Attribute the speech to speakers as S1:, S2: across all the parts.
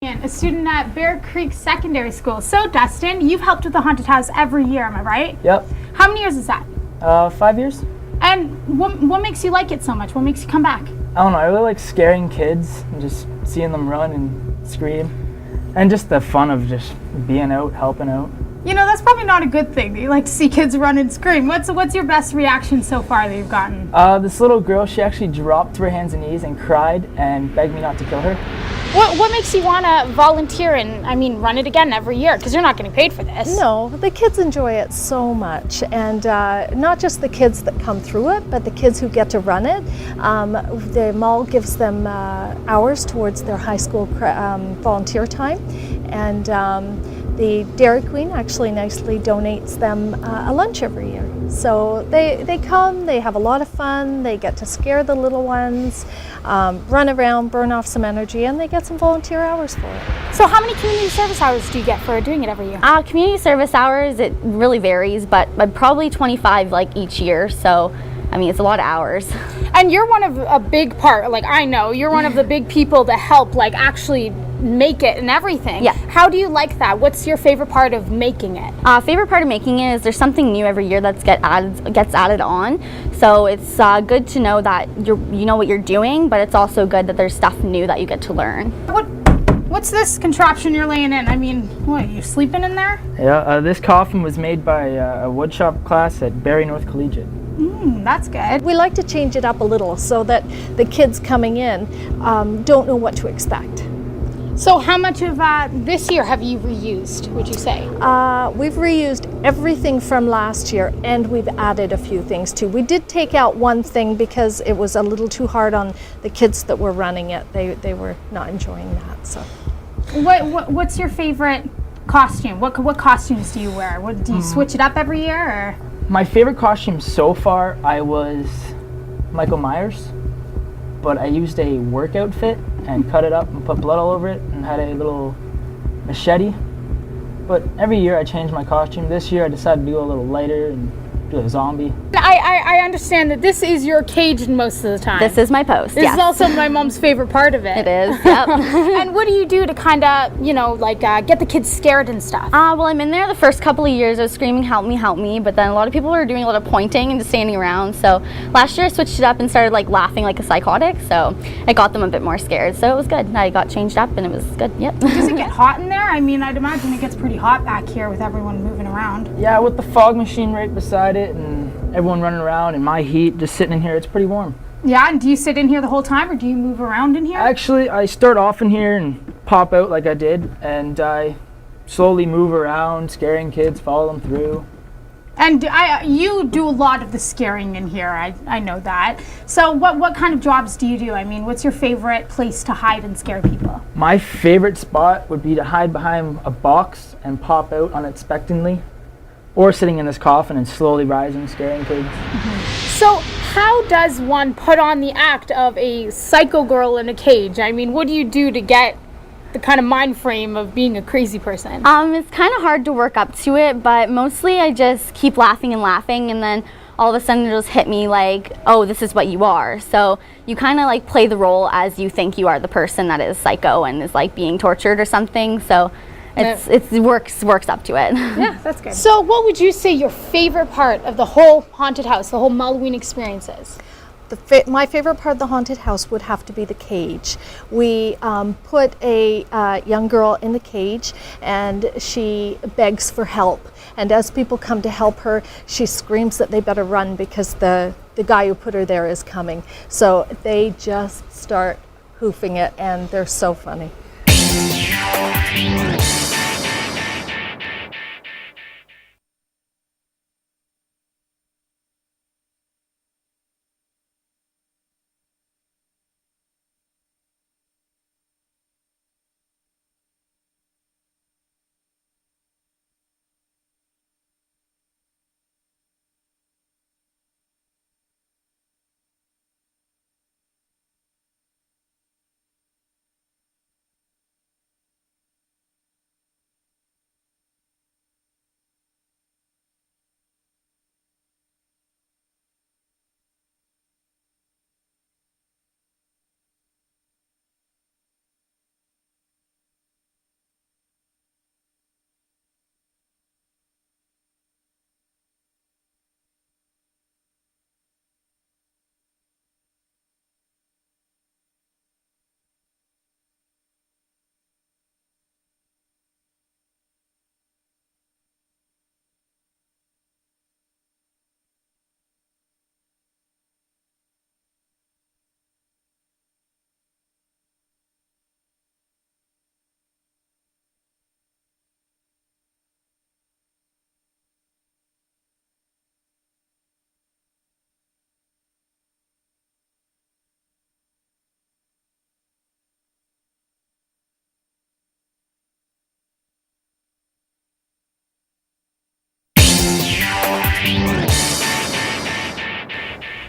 S1: And a student at Bear Creek Secondary School. So, Dustin, you've helped with the haunted house every year, am I right?
S2: Yep.
S1: How many years is that?
S2: 5 years.
S1: And what makes you like it so much? What makes you come back?
S2: I don't know, I really like scaring kids and just seeing them run and scream. And just the fun of just being out, helping out.
S1: You know, that's probably not a good thing that you like to see kids run and scream. What's your best reaction so far that you've gotten?
S2: This little girl, she actually dropped to her hands and knees and cried and begged me not to kill her.
S1: What makes you want to volunteer and, run it again every year? Because you're not getting paid for this.
S3: No, the kids enjoy it so much. And not just the kids that come through it, but the kids who get to run it. The mall gives them hours towards their high school volunteer time. And the Dairy Queen actually nicely donates them a lunch every year. So they come, they have a lot of fun, they get to scare the little ones, run around, burn off some energy, and they get some volunteer hours for it.
S1: So how many community service hours do you get for doing it every year?
S4: Community service hours, it really varies, but probably 25 each year. So it's a lot of hours.
S1: And you're one of a big part, I know, you're one of the big people to help, actually make it and everything.
S4: Yeah.
S1: How do you like that? What's your favorite part of making it?
S4: Favorite part of making it is there's something new every year that gets added on. So it's good to know that you know what you're doing, but it's also good that there's stuff new that you get to learn.
S1: What's this contraption you're laying in? What, are you sleeping in there?
S2: Yeah, this coffin was made by a woodshop class at Barrie North Collegiate.
S1: That's good.
S3: We like to change it up a little so that the kids coming in don't know what to expect.
S1: So how much of this year have you reused, would you say?
S3: We've reused everything from last year, and we've added a few things too. We did take out one thing because it was a little too hard on the kids that were running it. They were not enjoying that. So,
S1: what's your favorite costume? What costumes do you wear? Do you switch it up every year, or?
S2: My favorite costume so far, I was Michael Myers, but I used a work outfit and cut it up and put blood all over it and had a little machete. But every year I change my costume. This year I decided to go a little lighter and do a zombie.
S1: I understand that this is your cage most of the time.
S4: This is my post,
S1: This is also my mom's favorite part of it.
S4: It is, yep.
S1: And what do you do to kind of, get the kids scared and stuff?
S4: Well, I'm in there the first couple of years. I was screaming, help me, but then a lot of people were doing a lot of pointing and just standing around. So last year I switched it up and started laughing like a psychotic, so it got them a bit more scared. So it was good. I got changed up and it was good, yep.
S1: Does it get hot in there? I'd imagine it gets pretty hot back here with everyone moving around.
S2: Yeah, with the fog machine right beside it and everyone running around and my heat just sitting in here, it's pretty warm.
S1: Yeah, and do you sit in here the whole time or do you move around in here?
S2: Actually, I start off in here and pop out like I did, and I slowly move around, scaring kids, follow them through.
S1: And you do a lot of the scaring in here, I know that. So what kind of jobs do you do? What's your favorite place to hide and scare people?
S2: My favorite spot would be to hide behind a box and pop out unexpectedly, or sitting in this coffin and slowly rising, scaring kids.
S1: So how does one put on the act of a psycho girl in a cage? What do you do to get the kind of mind frame of being a crazy person?
S4: It's kind of hard to work up to it, but mostly I just keep laughing and then all of a sudden it'll just hit me oh, this is what you are. So you kind of play the role as you think you are the person that is psycho and is being tortured or something. So it works up to it.
S1: Yeah, that's good. So what would you say your favorite part of the whole haunted house, the whole Malloween experience is?
S3: My favorite part of the haunted house would have to be the cage. We put a young girl in the cage and she begs for help. And as people come to help her, she screams that they better run because the guy who put her there is coming. So they just start hoofing it and they're so funny.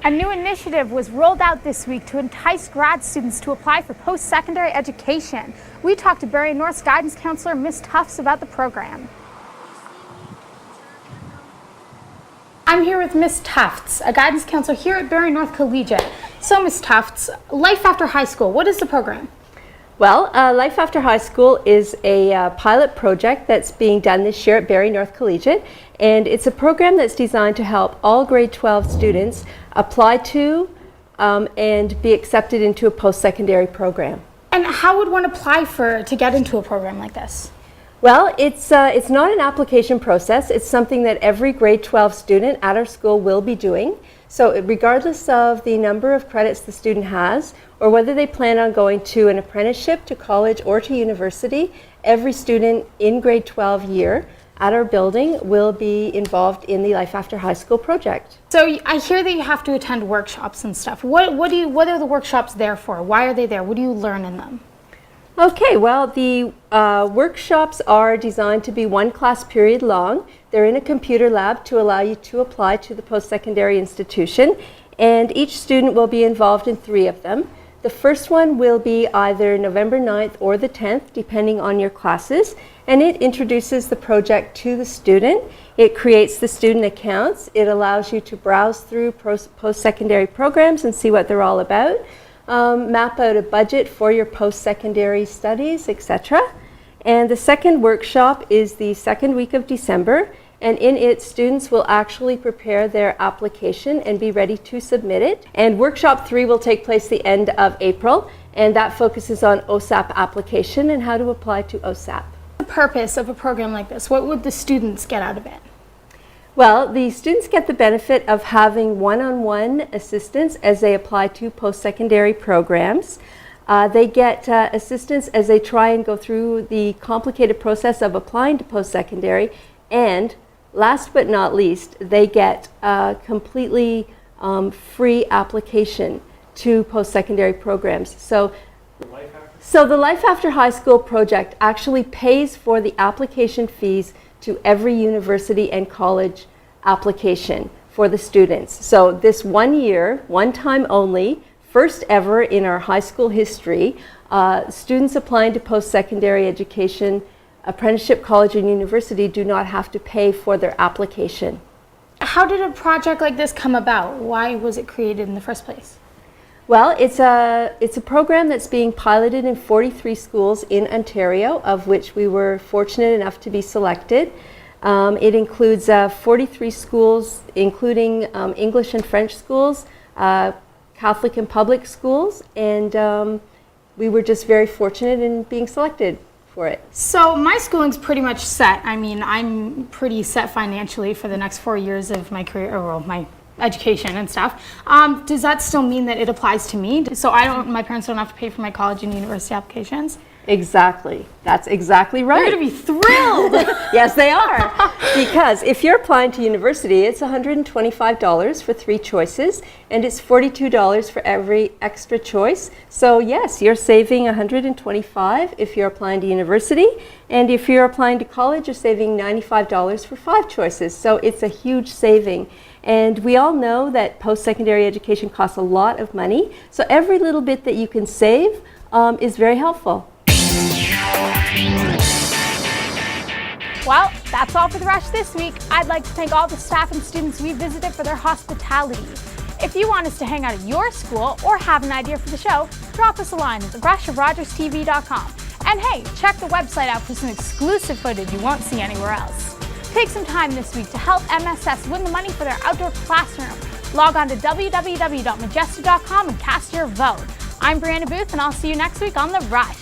S1: A new initiative was rolled out this week to entice grad students to apply for post-secondary education. We talked to Breeanna North's guidance counselor, Ms. Tufts, about the program. I'm here with Ms. Tufts, a guidance counselor here at Breeanna North Collegiate. So, Ms. Tufts, Life After High School, what is the program?
S5: Well, Life After High School is a pilot project that's being done this year at Breeanna North Collegiate, and it's a program that's designed to help all grade 12 students apply to and be accepted into a post-secondary program.
S1: And how would one apply to get into a program like this?
S5: Well, it's not an application process. It's something that every grade 12 student at our school will be doing. So regardless of the number of credits the student has, or whether they plan on going to an apprenticeship, to college, or to university, every student in grade 12 year at our building will be involved in the Life After High School project.
S1: So I hear that you have to attend workshops and stuff. What are the workshops there for? Why are they there? What do you learn in them?
S5: Okay, well, the workshops are designed to be one class period long. They're in a computer lab to allow you to apply to the post-secondary institution, and each student will be involved in 3 of them. The first one will be either November 9th or the 10th, depending on your classes, and it introduces the project to the student. It creates the student accounts. It allows you to browse through post-secondary programs and see what they're all about. Map out a budget for your post-secondary studies, etc. And the second workshop is the second week of December, and in it students will actually prepare their application and be ready to submit it. And workshop 3 will take place the end of April, and that focuses on OSAP application and how to apply to OSAP.
S1: The purpose of a program like this, what would the students get out of it?
S5: Well, the students get the benefit of having one-on-one assistance as they apply to post-secondary programs. They get assistance as they try and go through the complicated process of applying to post-secondary, and last but not least, they get completely free application to post-secondary programs. So the Life After High School project actually pays for the application fees to every university and college application for the students. So this 1 year, one time only, first ever in our high school history, students applying to post-secondary education, apprenticeship, college, and university do not have to pay for their application.
S1: How did a project like this come about? Why was it created in the first place?
S5: Well, it's a program that's being piloted in 43 schools in Ontario, of which we were fortunate enough to be selected. It includes 43 schools, including English and French schools, Catholic and public schools, and we were just very fortunate in being selected for it.
S1: So my schooling's pretty much set. I mean, I'm pretty set financially for the next 4 years of my career, or my education and stuff. Does that still mean that it applies to me? So my parents don't have to pay for my college and university applications?
S5: Exactly. That's exactly right.
S1: They're going to be thrilled.
S5: Yes, they are. Because if you're applying to university, it's $125 for 3 choices, and it's $42 for every extra choice. So yes, you're saving $125 if you're applying to university, and if you're applying to college, you're saving $95 for 5 choices. So it's a huge saving. And we all know that post-secondary education costs a lot of money, so every little bit that you can save is very helpful.
S1: Well, that's all for The Rush this week. I'd like to thank all the staff and students we visited for their hospitality. If you want us to hang out at your school or have an idea for the show, drop us a line at therush@rogerstv.com. And hey, check the website out for some exclusive footage you won't see anywhere else. Take some time this week to help MSS win the money for their outdoor classroom. Log on to www.majestic.com and cast your vote. I'm Breeanna Booth, and I'll see you next week on The Rush.